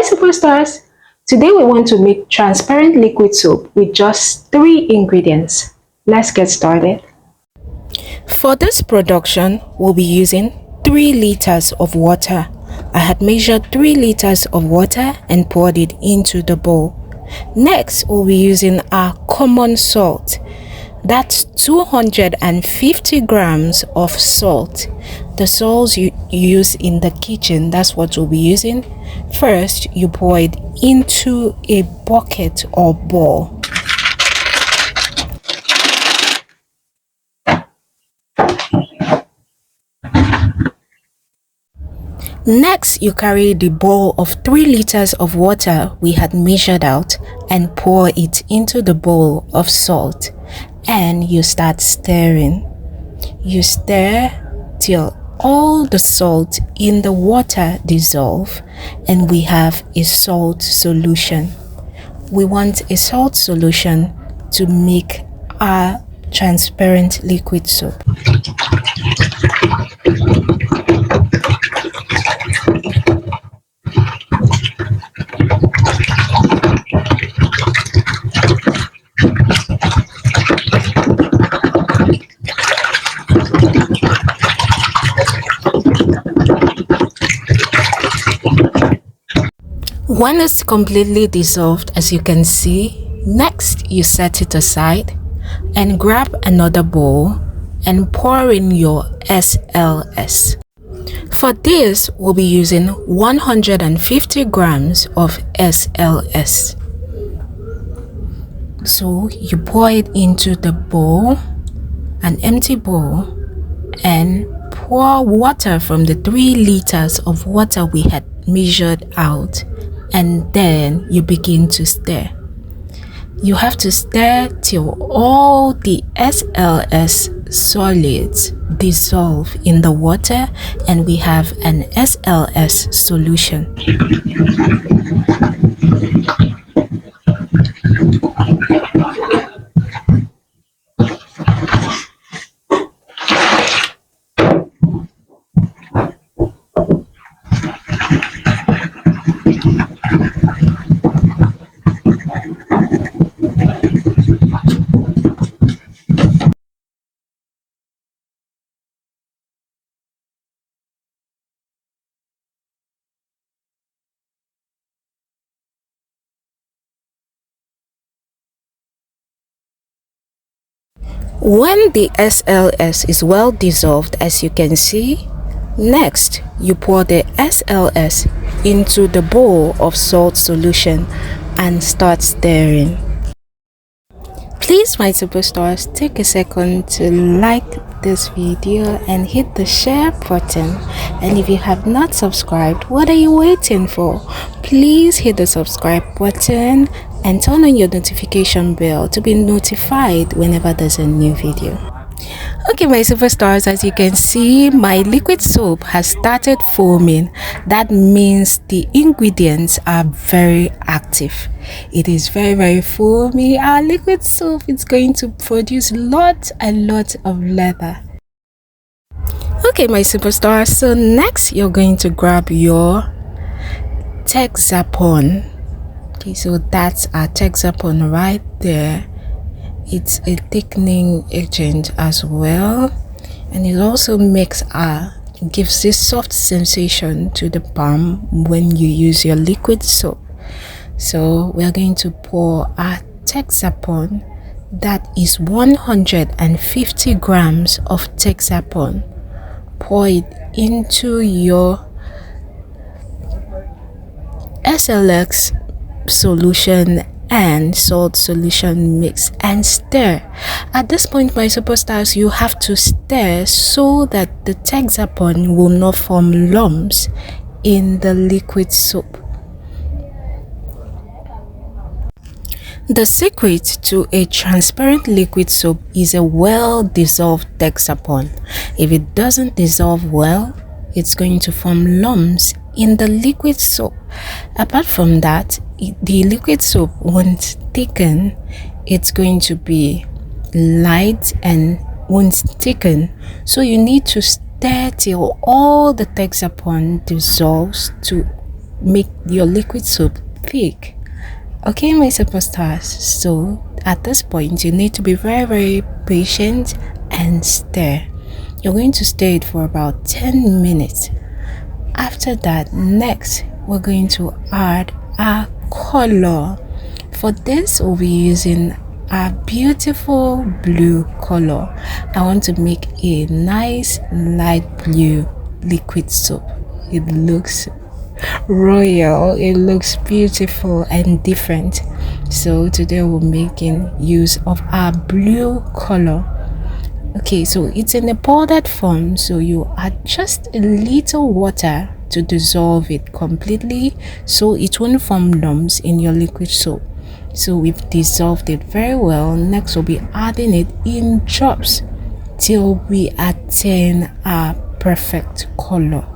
my superstars! Today we want to make transparent liquid soap with just 3 ingredients. Let's get started. For this production, we'll be using 3 liters of water. I had measured 3 liters of water and poured it into the bowl. Next, we'll be using our common salt. That's 250 grams of salt. The salt you use in the kitchen, that's what we'll be using. First, you pour it into a bucket or bowl. Next, you carry the bowl of 3 liters of water we had measured out and pour it into the bowl of salt, and you start stirring. You stir till all the salt in the water dissolve and we have a salt solution. We want a salt solution to make our transparent liquid soap. When it's completely dissolved, as you can see, next you set it aside and grab another bowl and pour in your SLS. For this, we'll be using 150 grams of SLS. So you pour it into the bowl, an empty bowl, and pour water from the 3 liters of water we had measured out, and then you begin to stir. You have to stir till all the SLS solids dissolve in the water and we have an SLS solution. When the SLS is well dissolved, as you can see, next you pour the SLS into the bowl of salt solution and start stirring. Please, my superstars, take a second to like this video and hit the share button. And if you have not subscribed, what are you waiting for? Please hit the subscribe button and turn on your notification bell to be notified whenever there's a new video. Okay, my superstars, as you can see, my liquid soap has started foaming. That means the ingredients are very active. It is very foamy. Our liquid soap is going to produce a lot of leather. Okay, my superstars, so next you're going to grab your Texapon. Okay, so that's our Texapon right there. It's a thickening agent as well, and it also gives this soft sensation to the palm when you use your liquid soap. So we're going to pour our Texapon, that is 150 grams of Texapon. Pour it into your SLX solution and salt solution mix and stir. At this point, my superstars, you have to stir so that the Texapon will not form lumps in the liquid soap. The secret to a transparent liquid soap is a well dissolved Texapon. If it doesn't dissolve well, it's going to form lumps in the liquid soap. Apart from that, the liquid soap won't thicken. It's going to be light and won't thicken. So you need to stir till all the Texapon dissolves to make your liquid soap thick. Okay, my superstars. So at this point, you need to be very, very patient and stir. You're going to stir it for about 10 minutes. After that, next, we're going to add our color. For this, we'll be using a beautiful blue color. I want to make a nice light blue liquid soap. It looks royal, it looks beautiful and different. So today we're making use of our blue color. Okay, so it's in a powdered form, so you add just a little water to dissolve it completely so it won't form lumps in your liquid soap. So we've dissolved it very well. Next we'll be adding it in drops till we attain our perfect color.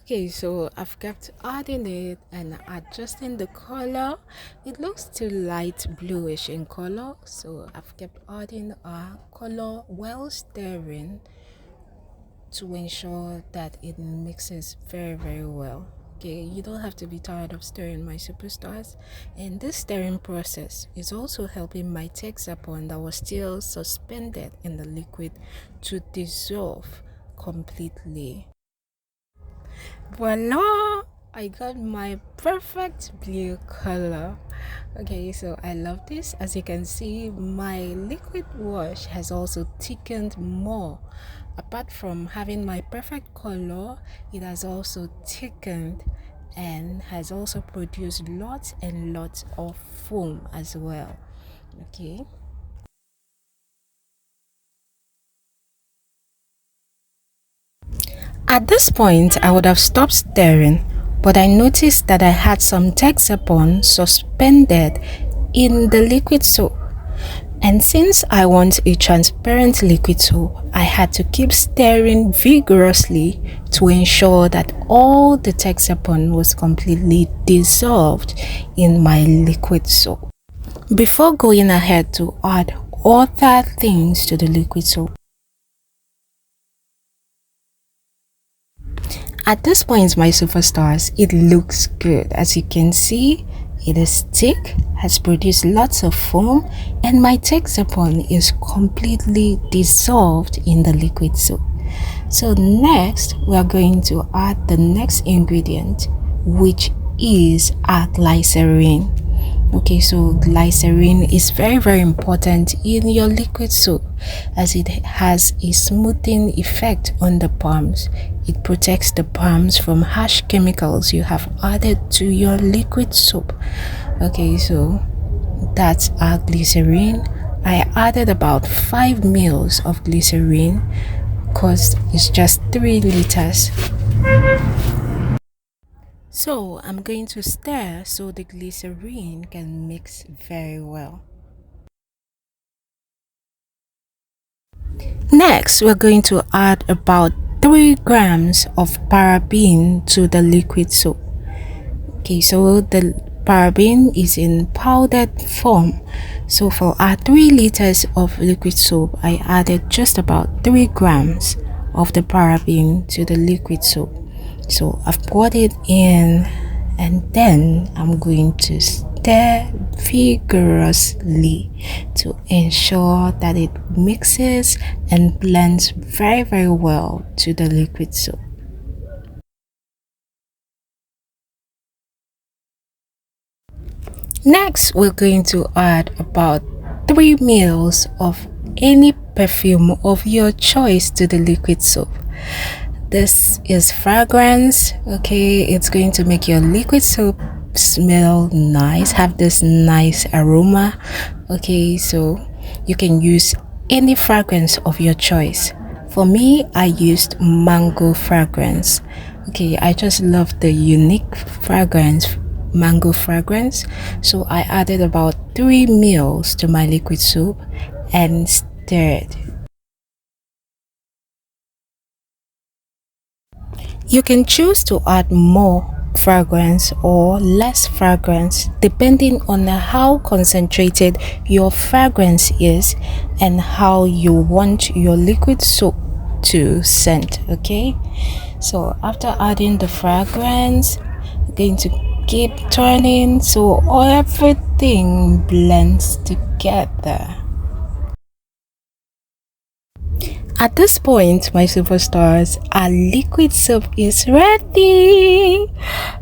Okay, so I've kept adding it and adjusting the color. It looks too light bluish in color, so I've kept adding a color while stirring to ensure that it mixes very, very well. Okay, you don't have to be tired of stirring, my superstars. And this stirring process is also helping my Texapon that was still suspended in the liquid to dissolve completely. Voila! I got my perfect blue color. Okay, so I love this. As you can see, my liquid wash has also thickened more. Apart from having my perfect color, it has also thickened and has also produced lots and lots of foam as well. Okay. At this point, I would have stopped stirring, but I noticed that I had some Texapon suspended in the liquid soap. And since I want a transparent liquid soap, I had to keep stirring vigorously to ensure that all the Texapon was completely dissolved in my liquid soap. Before going ahead to add other things to the liquid soap, at this point, my superstars, it looks good. As you can see, it is thick, has produced lots of foam, and my Texapon is completely dissolved in the liquid soap. So next, we are going to add the next ingredient, which is our glycerin. Okay, so glycerin is very, very important in your liquid soap as it has a smoothing effect on the palms. It protects the palms from harsh chemicals you have added to your liquid soap. Okay, so that's our glycerin. I added about 5 mils of glycerin because it's just 3 liters. So I'm going to stir so the glycerin can mix very well. Next, we're going to add about 3 grams of paraben to the liquid soap. Okay, so the paraben is in powdered form. So for our 3 liters of liquid soap, I added just about 3 grams of the paraben to the liquid soap. So I've poured it in and then I'm going to stir vigorously to ensure that it mixes and blends very, very well to the liquid soap. Next, we're going to add about 3 mils of any perfume of your choice to the liquid soap. This is fragrance. Okay, it's going to make your liquid soap smell nice, have this nice aroma. Okay, so you can use any fragrance of your choice. For me, I used mango fragrance. Okay, I just love the unique fragrance, mango fragrance. So I added about 3 mils to my liquid soap and stirred. You can choose to add more fragrance or less fragrance depending on how concentrated your fragrance is and how you want your liquid soap to scent. Okay, so after adding the fragrance, I'm going to keep turning so everything blends together. At this point, my superstars, our liquid soap is ready.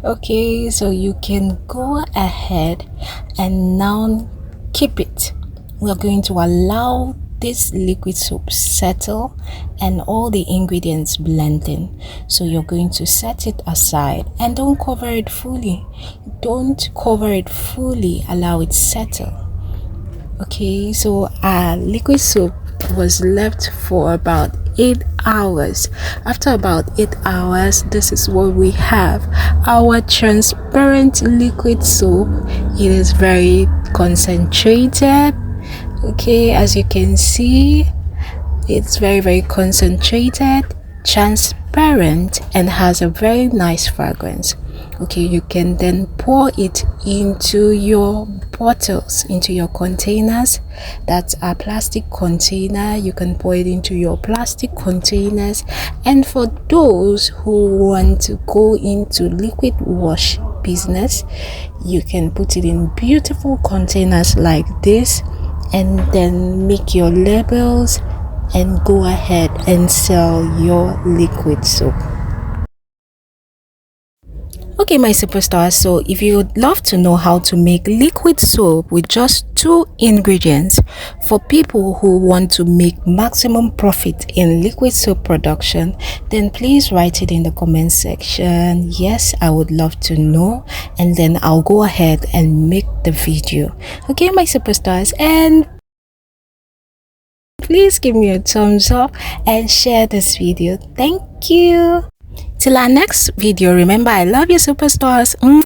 Okay, so you can go ahead and now keep it. We are going to allow this liquid soap settle and all the ingredients blend in. So you're going to set it aside and don't cover it fully. Don't cover it fully, allow it settle. Okay, so our liquid soap was left for about 8 hours. After about 8 hours, this is what we have: our transparent liquid soap. It is very concentrated. Okay, as you can see, it's very concentrated, transparent, and has a very nice fragrance. Okay, you can then pour it into your bottles, into your containers. That's a plastic container. You can pour it into your plastic containers. And for those who want to go into liquid wash business, you can put it in beautiful containers like this and then make your labels and go ahead and sell your liquid soap. Okay, my superstars, so if you would love to know how to make liquid soap with just 2 ingredients for people who want to make maximum profit in liquid soap production, then please write it in the comment section. Yes, I would love to know, and then I'll go ahead and make the video. Okay, my superstars, and please give me a thumbs up and share this video. Thank you. Till our next video, remember, I love you, superstars.